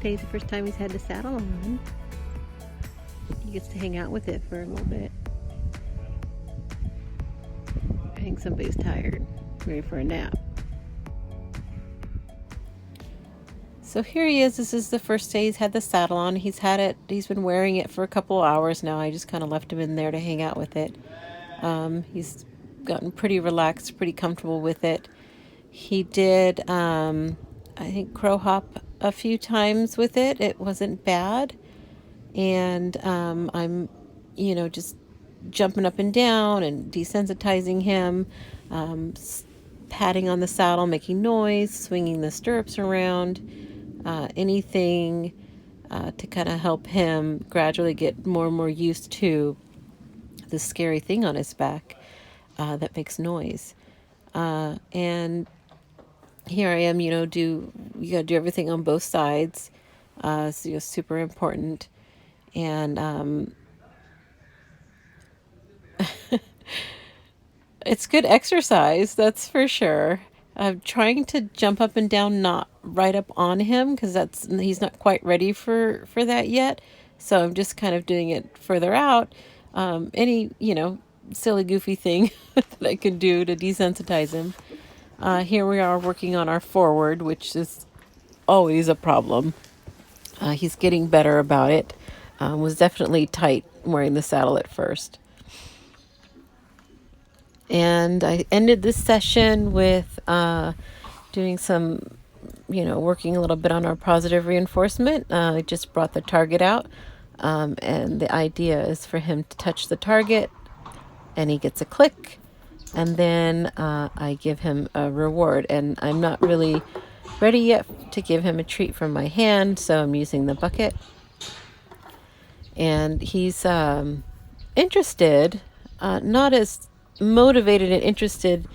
Today's the first time he's had the saddle on. He gets to hang out with it for a little bit. I think somebody's tired, ready for a nap. So here he is. This is the first day he's had the saddle on. He's been wearing it for a couple hours now. I just kind of left him in there to hang out with it. He's gotten pretty relaxed, pretty comfortable with it. He did, I think, crow hop a few times with it. It wasn't bad. And I'm, just jumping up and down and desensitizing him, patting on the saddle, making noise, swinging the stirrups around. Anything to kind of help him gradually get more and more used to the scary thing on his back that makes noise. And here I am, you got to do everything on both sides. So super important. And it's good exercise, that's for sure. I'm trying to jump up and down, not right up on him, because he's not quite ready for that yet. So I'm just kind of doing it further out. Any silly goofy thing that I can do to desensitize him. Here we are working on our forward, which is always a problem. He's getting better about it. Was definitely tight wearing the saddle at first. And I ended this session with doing some, working a little bit on our positive reinforcement. I just brought the target out. And the idea is for him to touch the target and he gets a click. And then I give him a reward. And I'm not really ready yet to give him a treat from my hand, so I'm using the bucket. And he's interested, not as motivated and interested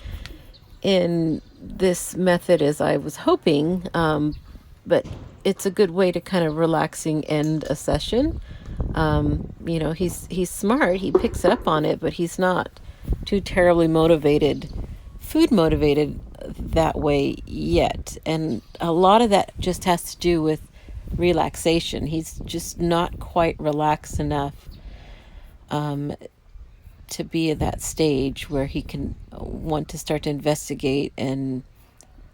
in this method as I was hoping, but it's a good way to kind of relaxing end a session. He's smart, he picks up on it, but he's not too terribly food motivated that way yet. And a lot of that just has to do with relaxation. He's just not quite relaxed enough to be at that stage where he can want to start to investigate, and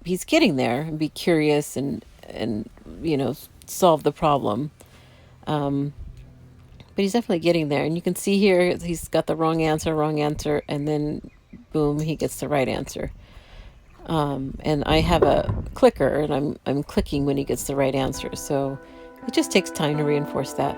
he's getting there and be curious and solve the problem. But he's definitely getting there. And you can see here he's got the wrong answer, and then boom, he gets the right answer. And I have a clicker, and I'm clicking when he gets the right answer. So it just takes time to reinforce that.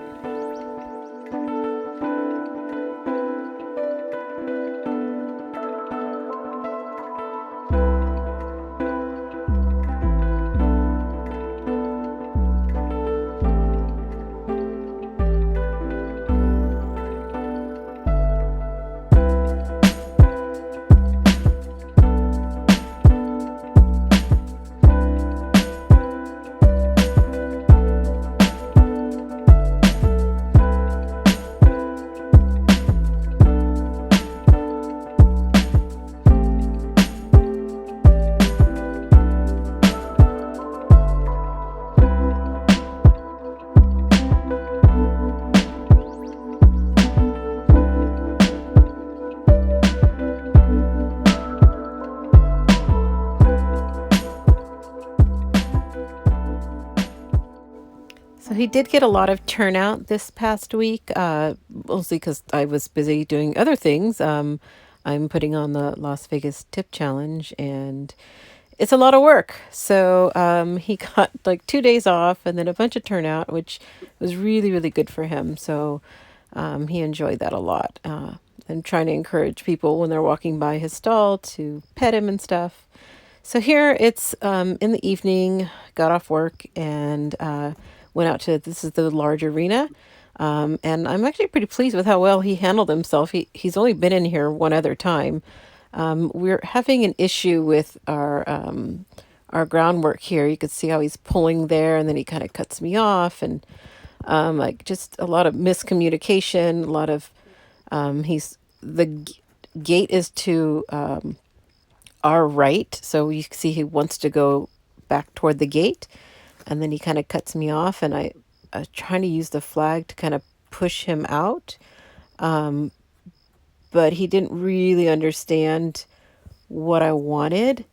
So he did get a lot of turnout this past week, mostly because I was busy doing other things. I'm putting on the Las Vegas Tip Challenge, and it's a lot of work. So he got like 2 days off and then a bunch of turnout, which was really, really good for him. So he enjoyed that a lot. And trying to encourage people when they're walking by his stall to pet him and stuff. So here it's in the evening, got off work and went out to, this is the large arena. And I'm actually pretty pleased with how well he handled himself. He's only been in here one other time. We're having an issue with our groundwork here. You could see how he's pulling there, and then he kind of cuts me off, and like just a lot of miscommunication. A lot of the gate is to our right, so you see he wants to go back toward the gate. and then he kind of cuts me off, and I was trying to use the flag to kind of push him out, but he didn't really understand what I wanted,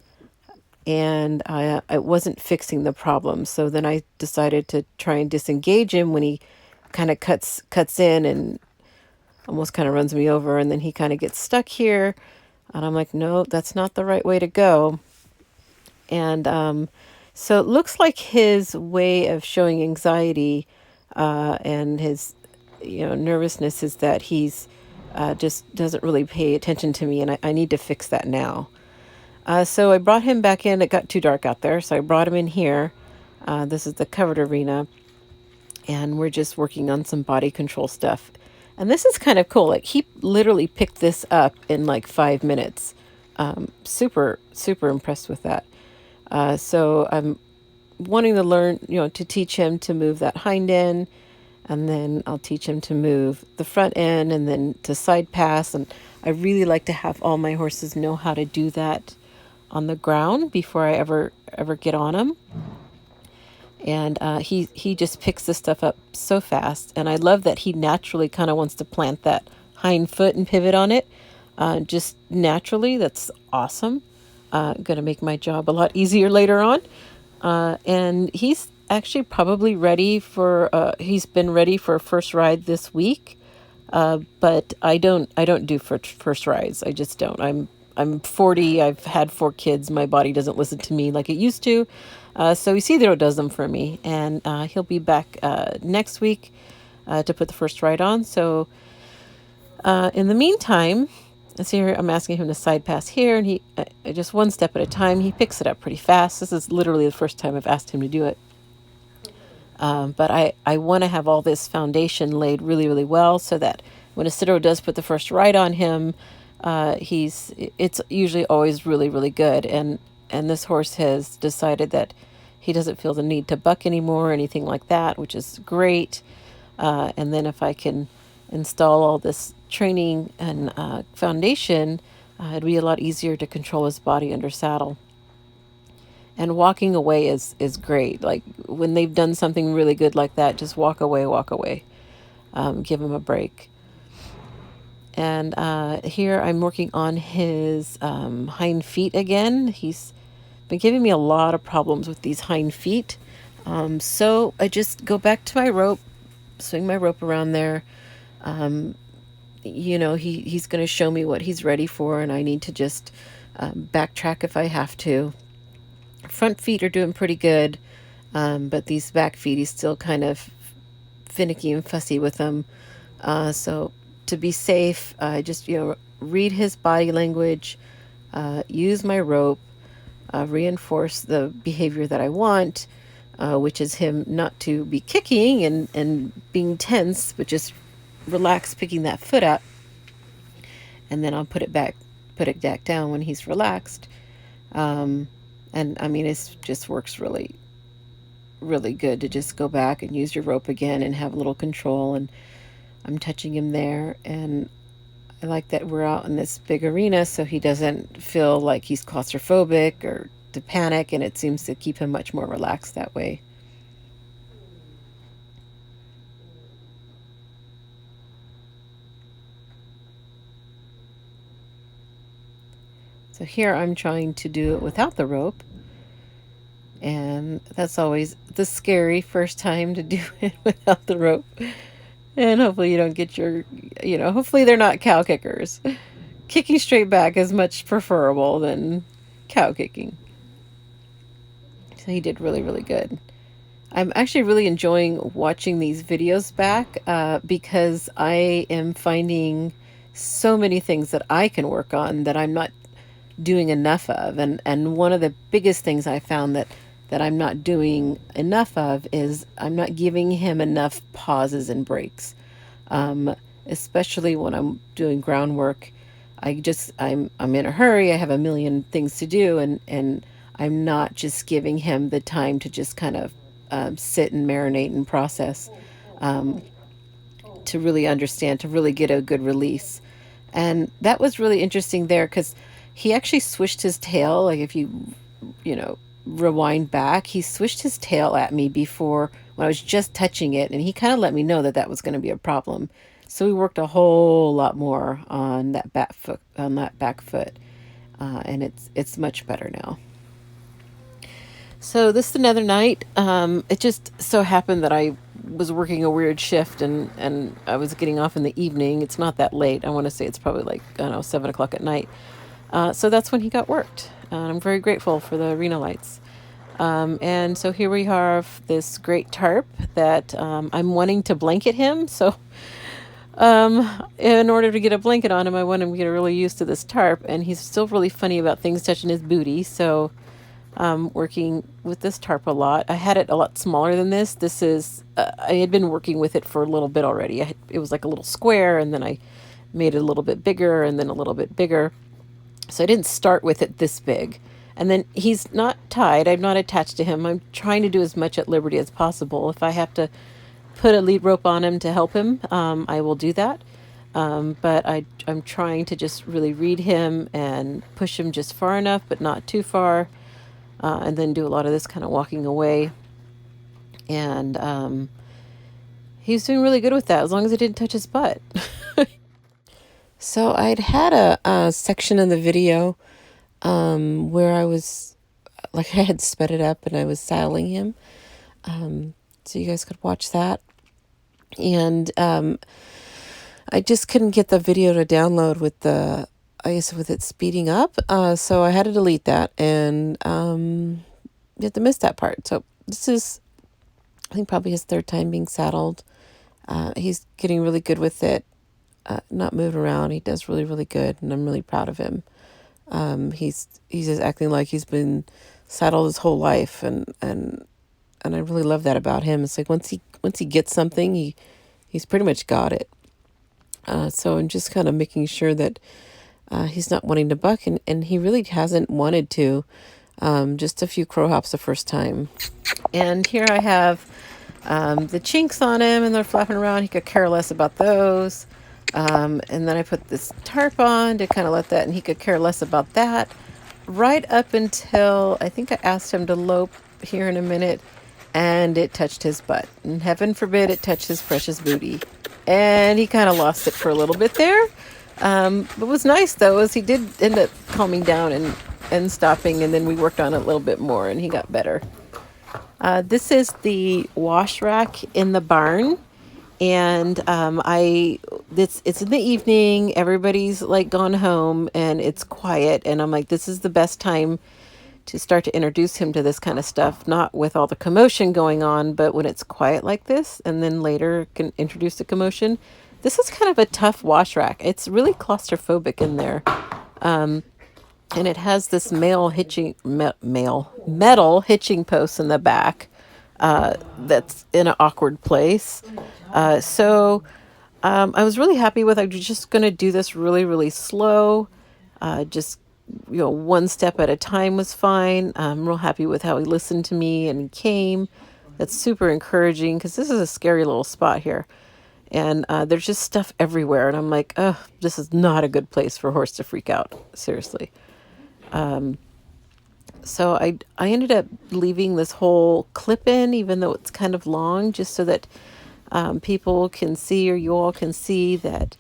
and I wasn't fixing the problem. So then I decided to try and disengage him when he kind of cuts in and almost kind of runs me over, and then he kind of gets stuck here, and I'm like, no, that's not the right way to go. And so it looks like his way of showing anxiety and his nervousness is that he's just doesn't really pay attention to me, and I need to fix that now. So I brought him back in. It got too dark out there, so I brought him in here. This is the covered arena, and we're just working on some body control stuff. And this is kind of cool. Like, he literally picked this up in like 5 minutes. Super, super impressed with that. So I'm wanting to learn, to teach him to move that hind end, and then I'll teach him to move the front end, and then to side pass. And I really like to have all my horses know how to do that on the ground before I ever get on them. And he just picks this stuff up so fast, and I love that he naturally kind of wants to plant that hind foot and pivot on it, just naturally. That's awesome. Going to make my job a lot easier later on. And he's actually probably ready for. He's been ready for a first ride this week, but I don't do first rides. I just don't. I'm 40. I've had 4 kids. My body doesn't listen to me like it used to. So Isidro does them for me, and he'll be back next week to put the first ride on. So in the meantime, let's see here, I'm asking him to side pass here, and he just one step at a time. He picks it up pretty fast. This is literally the first time I've asked him to do it. But I want to have all this foundation laid really, really well, so that when Isidro does put the first ride on him, it's usually always really, really good. And this horse has decided that he doesn't feel the need to buck anymore or anything like that, which is great. And then if I can install all this training and foundation, it'd be a lot easier to control his body under saddle. And walking away is great. Like, when they've done something really good like that, just walk away, walk away. Give him a break. And here I'm working on his hind feet again. He's been giving me a lot of problems with these hind feet. So I just go back to my rope, swing my rope around there. He's going to show me what he's ready for, and I need to just backtrack if I have to. Front feet are doing pretty good, but these back feet, he's still kind of finicky and fussy with them. So to be safe, I just read his body language, use my rope, reinforce the behavior that I want, which is him not to be kicking and being tense, but just relax, picking that foot up, and then I'll put it back down when he's relaxed. And I mean, it just works really, really good to just go back and use your rope again and have a little control. And I'm touching him there, and I like that we're out in this big arena, so he doesn't feel like he's claustrophobic or to panic, and it seems to keep him much more relaxed that way. So here I'm trying to do it without the rope, and that's always the scary first time to do it without the rope. And hopefully you don't get hopefully they're not cow kickers. Kicking straight back is much preferable than cow kicking. So he did really, really good. I'm actually really enjoying watching these videos back because I am finding so many things that I can work on that I'm not doing enough of. And one of the biggest things I found that I'm not doing enough of is I'm not giving him enough pauses and breaks. Especially when I'm doing groundwork. I'm in a hurry. I have a million things to do, and I'm not just giving him the time to just kind of sit and marinate and process, to really understand, to really get a good release. And that was really interesting there, because he actually swished his tail. Like, if you rewind back, he swished his tail at me before when I was just touching it, and he kind of let me know that that was going to be a problem. So we worked a whole lot more on that back foot, and it's much better now. So this is another night. It just so happened that I was working a weird shift, and I was getting off in the evening. It's not that late. I want to say it's probably like, I don't know, 7 o'clock at night. So that's when he got worked. I'm very grateful for the arena lights. And so here we have this great tarp that I'm wanting to blanket him. So in order to get a blanket on him, I want him to get really used to this tarp. And he's still really funny about things touching his booty. So working with this tarp a lot. I had it a lot smaller than this. This is, I had been working with it for a little bit already. It was like a little square, and then I made it a little bit bigger and then a little bit bigger. So I didn't start with it this big. And then he's not tied. I'm not attached to him. I'm trying to do as much at liberty as possible. If I have to put a lead rope on him to help him, I will do that. But I'm trying to just really read him and push him just far enough, but not too far. And then do a lot of this kind of walking away. And he's doing really good with that, as long as it didn't touch his butt. So I'd had a section in the video where I was, like, I had sped it up and I was saddling him. So you guys could watch that. And I just couldn't get the video to download with with it speeding up. So I had to delete that, and you have to miss that part. So this is, I think, probably his third time being saddled. He's getting really good with it. Not moving around. He does really, really good, and I'm really proud of him. He's just acting like he's been saddled his whole life, and I really love that about him. It's like once he gets something, he's pretty much got it. So I'm just kind of making sure that he's not wanting to buck, and he really hasn't wanted to. Just a few crow hops the first time. And here I have the chinks on him, and they're flapping around. He could care less about those. And then I put this tarp on to kind of let that, and he could care less about that. Right up until I think I asked him to lope here in a minute, and it touched his butt. And heaven forbid it touched his precious booty. And he kind of lost it for a little bit there. What was nice, though, is he did end up calming down and stopping, and then we worked on it a little bit more, and he got better. This is the wash rack in the barn. And it's in the evening, everybody's like gone home and it's quiet, and I'm like, this is the best time to start to introduce him to this kind of stuff, not with all the commotion going on, but when it's quiet like this, and then later can introduce the commotion. This is kind of a tough wash rack. It's really claustrophobic in there. And it has this metal hitching post in the back that's in an awkward place. I was really happy with, I'm just going to do this really, really slow. Just, one step at a time was fine. I'm real happy with how he listened to me and he came. That's super encouraging, because this is a scary little spot here. And there's just stuff everywhere. And I'm like, oh, this is not a good place for a horse to freak out. Seriously. So I ended up leaving this whole clip in, even though it's kind of long, just so that people can see, or you all can see that,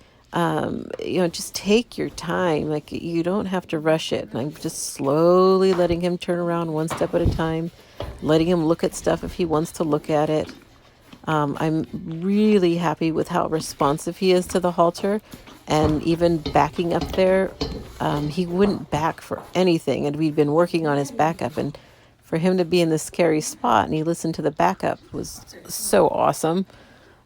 just take your time. Like, you don't have to rush it. And I'm just slowly letting him turn around one step at a time, letting him look at stuff if he wants to look at it. I'm really happy with how responsive he is to the halter, and even backing up there. He wouldn't back for anything, and we'd been working on his backup, and for him to be in this scary spot and he listened to the backup was so awesome.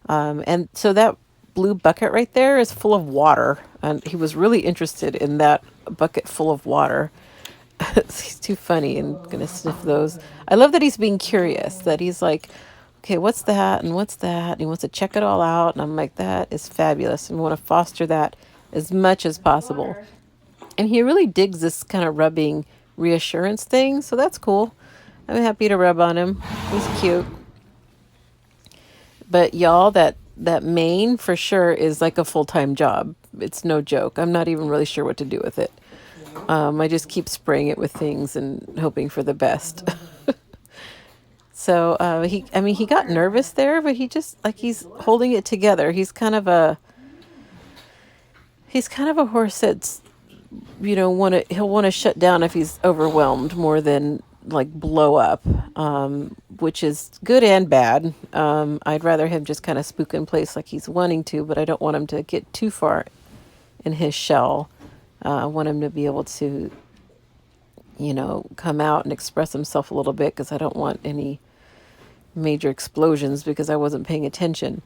And so that blue bucket right there is full of water, and he was really interested in that bucket full of water. He's too funny and gonna sniff those. I love that he's being curious, that he's like, okay, what's that and what's that, and he wants to check it all out, and I'm like, that is fabulous, and we want to foster that as much as possible. And he really digs this kind of rubbing reassurance thing, so that's cool. I'm happy to rub on him. He's cute. But y'all, that mane for sure is like a full-time job. It's no joke. I'm not even really sure what to do with it. I just keep spraying it with things and hoping for the best. So he got nervous there, but he just like he's holding it together. He's kind of a horse that's he'll want to shut down if he's overwhelmed more than like blow up, which is good and bad. I'd rather him just kind of spook in place like he's wanting to, but I don't want him to get too far in his shell. I want him to be able to, come out and express himself a little bit because I don't want any major explosions because I wasn't paying attention.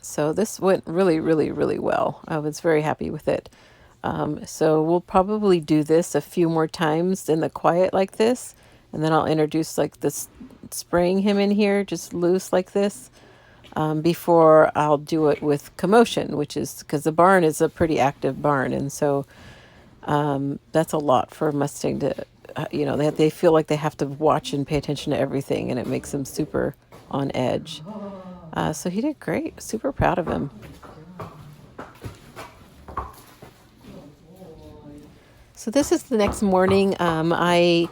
So this went really, really, really well. I was very happy with it. So we'll probably do this a few more times in the quiet like this. And then I'll introduce like this spraying him in here, just loose like this, before I'll do it with commotion, which is because the barn is a pretty active barn. And so that's a lot for a Mustang to, they feel like they have to watch and pay attention to everything, and it makes them super on edge. So he did great. Super proud of him. So this is the next morning. I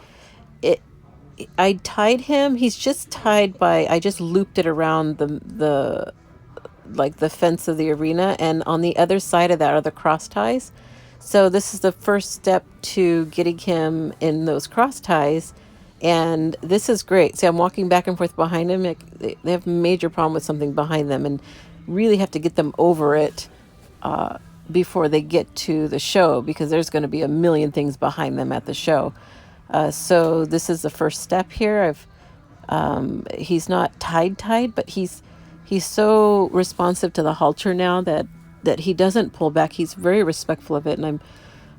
tied him. He's just tied by. I just looped it around the like the fence of the arena, and on the other side of that are the cross ties. So this is the first step to getting him in those cross ties, and this is great. See, I'm walking back and forth behind him. They have a major problem with something behind them, and really have to get them over it before they get to the show, because there's going to be a million things behind them at the show. So this is the first step here. He's not tied, but he's so responsive to the halter now that he doesn't pull back. He's very respectful of it, and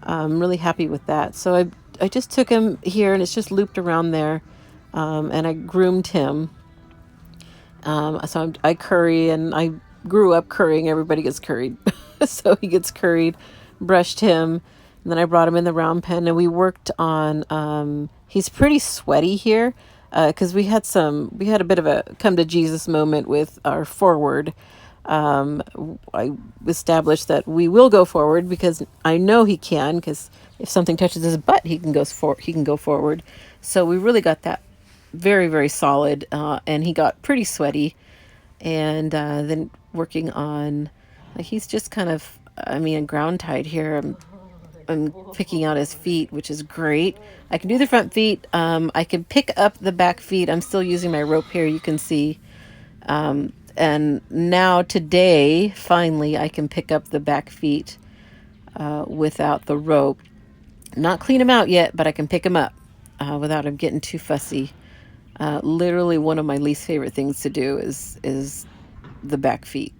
I'm really happy with that. So I just took him here, and it's just looped around there, and I groomed him. So I curry, and I grew up currying. Everybody gets curried. So he gets curried, brushed him, and then I brought him in the round pen, and we worked on, he's pretty sweaty here, because we had a bit of a come to Jesus moment with our forward. I established that we will go forward because I know he can, because if something touches his butt, he can go forward. So we really got that very, very solid, and he got pretty sweaty. And then working on, like, he's just kind of, ground tied here. I'm picking out his feet, which is great. I can do the front feet. I can pick up the back feet. I'm still using my rope here, you can see. And now today, finally, I can pick up the back feet without the rope. Not clean them out yet, but I can pick them up without him getting too fussy. Literally one of my least favorite things to do is the back feet.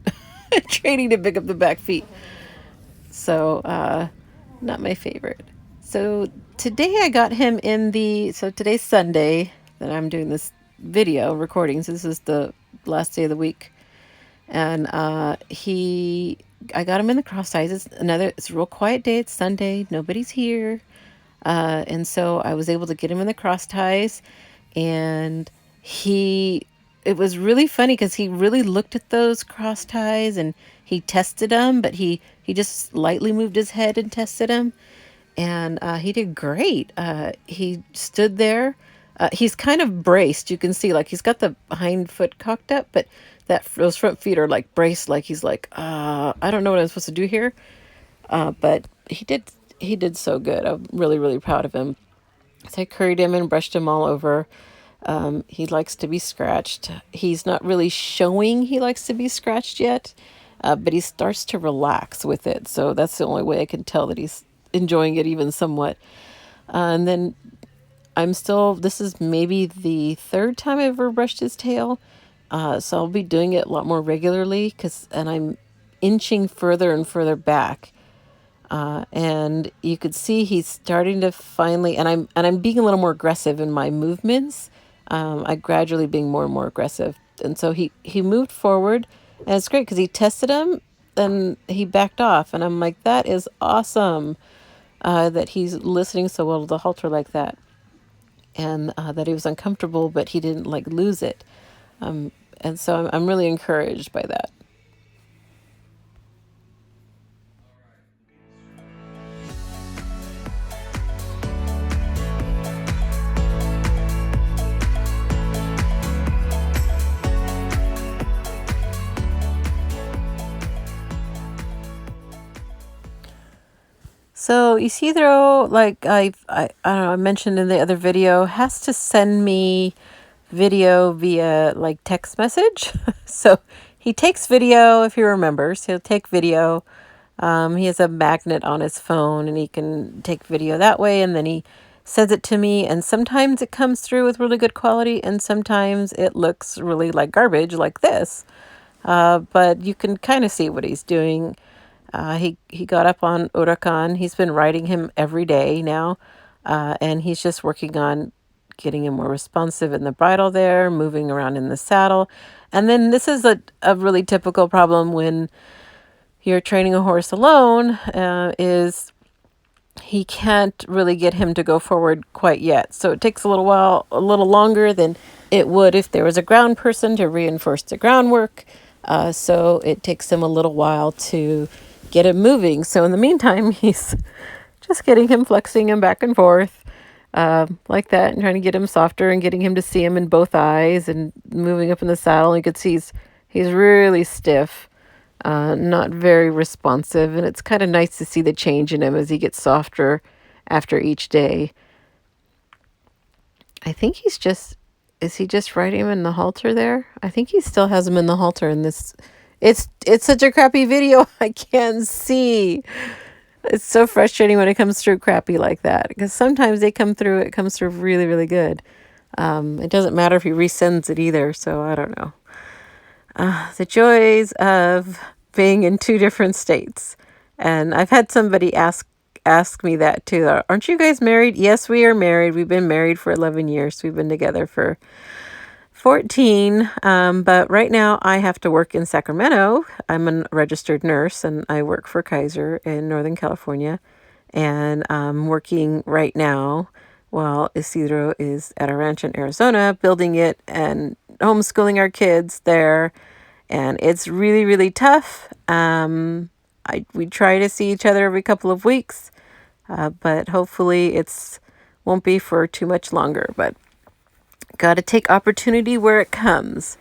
Training to pick up the back feet. So, not my favorite. So today I got him so today's Sunday that I'm doing this video recording. So this is the last day of the week. And I got him in the cross ties. It's a real quiet day. It's Sunday. Nobody's here. And so I was able to get him in the cross ties, and it was really funny because he really looked at those cross ties and he tested them, but he just lightly moved his head and tested them, and he did great. He stood there. He's kind of braced. You can see, like, he's got the hind foot cocked up, but those front feet are like braced. Like he's like, I don't know what I'm supposed to do here. But he did so good. I'm really, really proud of him. So I curried him and brushed him all over. He likes to be scratched. He's not really showing he likes to be scratched yet, but he starts to relax with it. So that's the only way I can tell that he's enjoying it even somewhat. And then this is maybe the third time I've ever brushed his tail. So I'll be doing it a lot more regularly and I'm inching further and further back. And you could see he's starting to finally, and I'm being a little more aggressive in my movements. I gradually being more and more aggressive. And so he moved forward, and it's great because he tested him, then he backed off. And I'm like, that is awesome, that he's listening so well to the halter like that. And that he was uncomfortable, but he didn't like lose it. And so I'm really encouraged by that. So Isidro, like I don't know, I mentioned in the other video, has to send me video via like text message. So he takes video if he remembers. He'll take video. He has a magnet on his phone and he can take video that way, and then he sends it to me, and sometimes it comes through with really good quality and sometimes it looks really like garbage like this. But you can kind of see what he's doing. He got up on Huracan. He's been riding him every day now, and he's just working on getting him more responsive in the bridle there, moving around in the saddle. And then this is a really typical problem when you're training a horse alone, is he can't really get him to go forward quite yet. So it takes a little while, a little longer than it would if there was a ground person to reinforce the groundwork. So it takes him a little while to get him moving. So in the meantime, he's just getting him, flexing him back and forth like that, and trying to get him softer and getting him to see him in both eyes and moving up in the saddle. You could see he's really stiff. Not very responsive, and it's kind of nice to see the change in him as he gets softer after each day. I think is he just riding him in the halter there? I think he still has him in the halter in this. It's such a crappy video. I can't see. It's so frustrating when it comes through crappy like that, because sometimes it comes through really, really good. It doesn't matter if he resends it either, so I don't know. The joys of being in two different states. And I've had somebody ask me that too. Aren't you guys married? Yes, we are married. We've been married for 11 years. We've been together for 14. But right now I have to work in Sacramento. I'm a registered nurse and I work for Kaiser in Northern California. And I'm working right now while Isidro is at a ranch in Arizona, building it and homeschooling our kids there. And it's really, really tough. We try to see each other every couple of weeks, but hopefully won't be for too much longer. But got to take opportunity where it comes.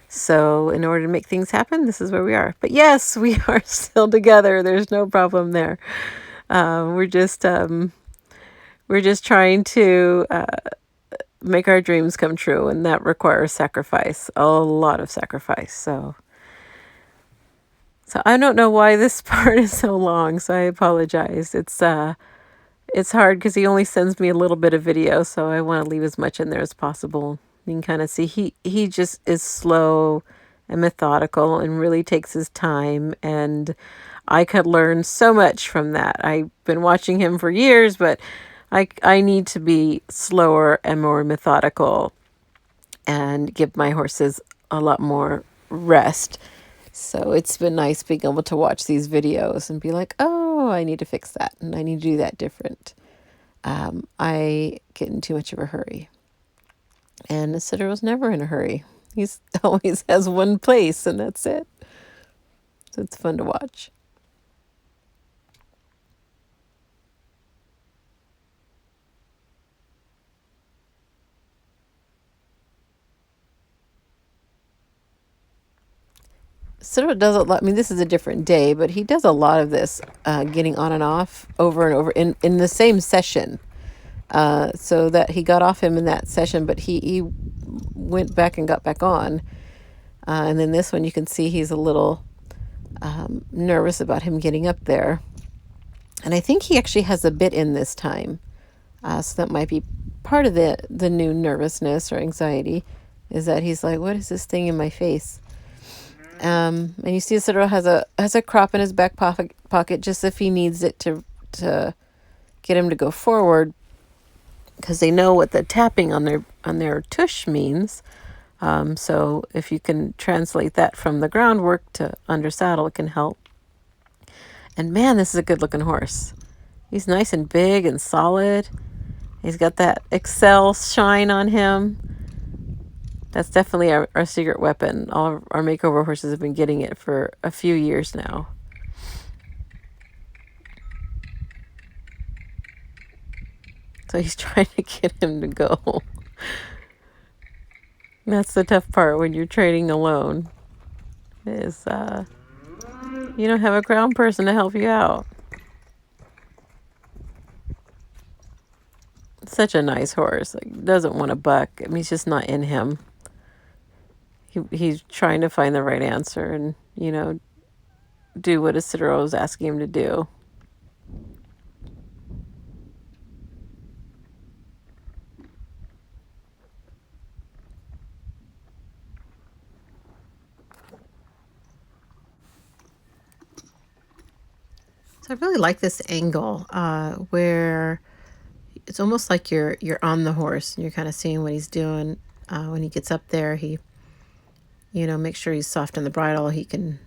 So in order to make things happen, this is where we are. But yes, we are still together. There's no problem there. We're just trying to make our dreams come true, and that requires sacrifice, a lot of sacrifice. So I don't know why this part is so long, so I apologize. It's hard because he only sends me a little bit of video, so I want to leave as much in there as possible. You can kind of see he just is slow and methodical and really takes his time, and I could learn so much from that. I've been watching him for years, but I need to be slower and more methodical and give my horses a lot more rest. So it's been nice being able to watch these videos and be like, oh, I need to fix that and I need to do that different. I get in too much of a hurry. And Isidro was never in a hurry. He's always has one place and that's it. So it's fun to watch. Isidro does a lot. I mean, this is a different day, but he does a lot of this, getting on and off over and over in the same session. So that he got off him in that session, but he went back and got back on. And then this one, you can see he's a little nervous about him getting up there. And I think he actually has a bit in this time. So that might be part of the new nervousness or anxiety, is that he's like, what is this thing in my face? And you see Isidro has a crop in his back pocket just if he needs it to get him to go forward, because they know what the tapping on their tush means. So if you can translate that from the groundwork to under saddle, it can help. And man, this is a good looking horse. He's nice and big and solid. He's got that Excel shine on him. That's definitely our secret weapon. All of our makeover horses have been getting it for a few years now. So he's trying to get him to go. That's the tough part when you're training alone, is you don't have a ground person to help you out. Such a nice horse. Like, doesn't want to buck. I mean, he's just not in him. He's trying to find the right answer and, do what Isidro is asking him to do. So I really like this angle where it's almost like you're on the horse and you're kind of seeing what he's doing. When he gets up there, he, makes sure he's soft in the bridle. He can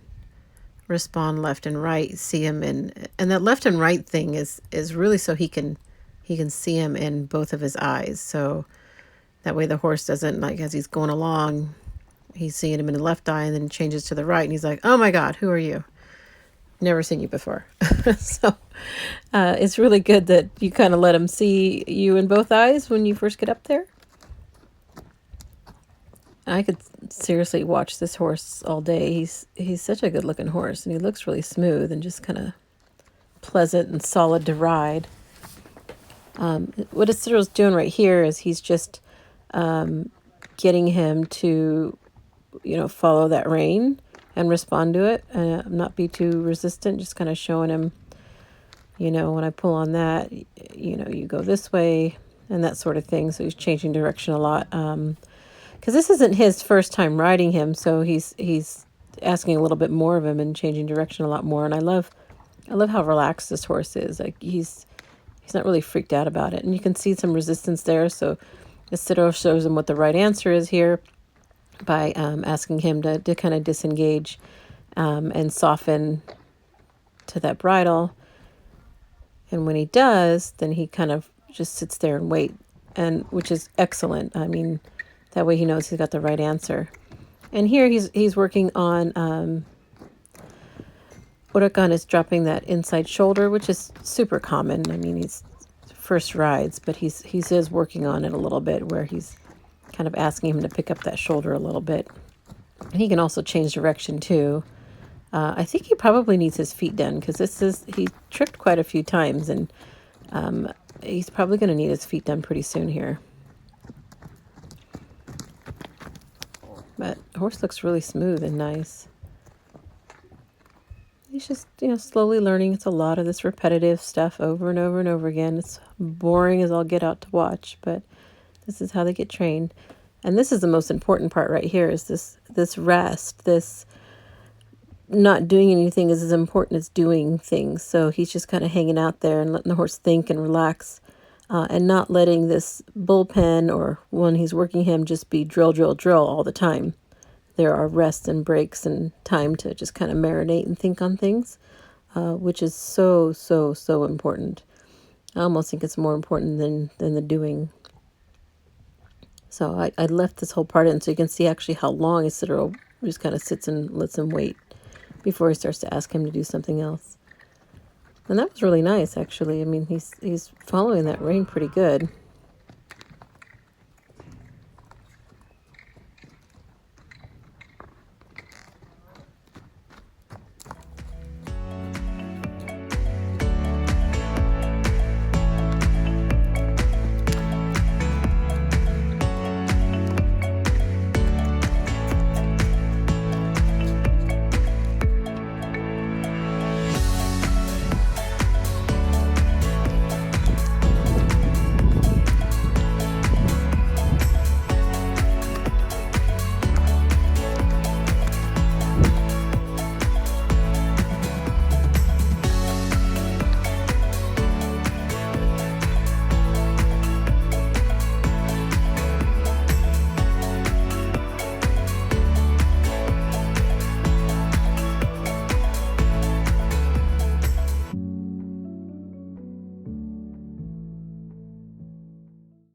respond left and right, see him and that left and right thing is really so he can see him in both of his eyes. So that way the horse doesn't, like, as he's going along, he's seeing him in the left eye and then changes to the right and he's like, oh my God, who are you? Never seen you before. So it's really good that you kind of let him see you in both eyes when you first get up there. I could seriously watch this horse all day. He's such a good looking horse and he looks really smooth and just kind of pleasant and solid to ride. What Isidro's doing right here is he's just getting him to, follow that rein and respond to it, not be too resistant, just kind of showing him, when I pull on that, you go this way and that sort of thing. So he's changing direction a lot. Because this isn't his first time riding him, so he's asking a little bit more of him and changing direction a lot more. And I love how relaxed this horse is. Like he's not really freaked out about it, and you can see some resistance there. So Isidro shows him what the right answer is here by asking him to kind of disengage and soften to that bridle. And when he does, then he kind of just sits there and wait, and which is excellent. I mean, that way he knows he's got the right answer. And here he's working on Huracan is dropping that inside shoulder, which is super common. I mean, he's first rides, but he is working on it a little bit where he's kind of asking him to pick up that shoulder a little bit. And he can also change direction too. I think he probably needs his feet done because he tripped quite a few times, and he's probably going to need his feet done pretty soon here. But the horse looks really smooth and nice. He's just, slowly learning. It's a lot of this repetitive stuff over and over and over again. It's boring as all get out to watch, but this is how they get trained. And this is the most important part right here is this rest, this not doing anything is as important as doing things. So he's just kind of hanging out there and letting the horse think and relax, and not letting this bullpen or when he's working him just be drill, drill, drill all the time. There are rests and breaks and time to just kind of marinate and think on things, which is so, so, so important. I almost think it's more important than the doing. So I left this whole part in so you can see actually how long Isidro just kind of sits and lets him wait before he starts to ask him to do something else. And that was really nice, actually. I mean, he's following that rein pretty good.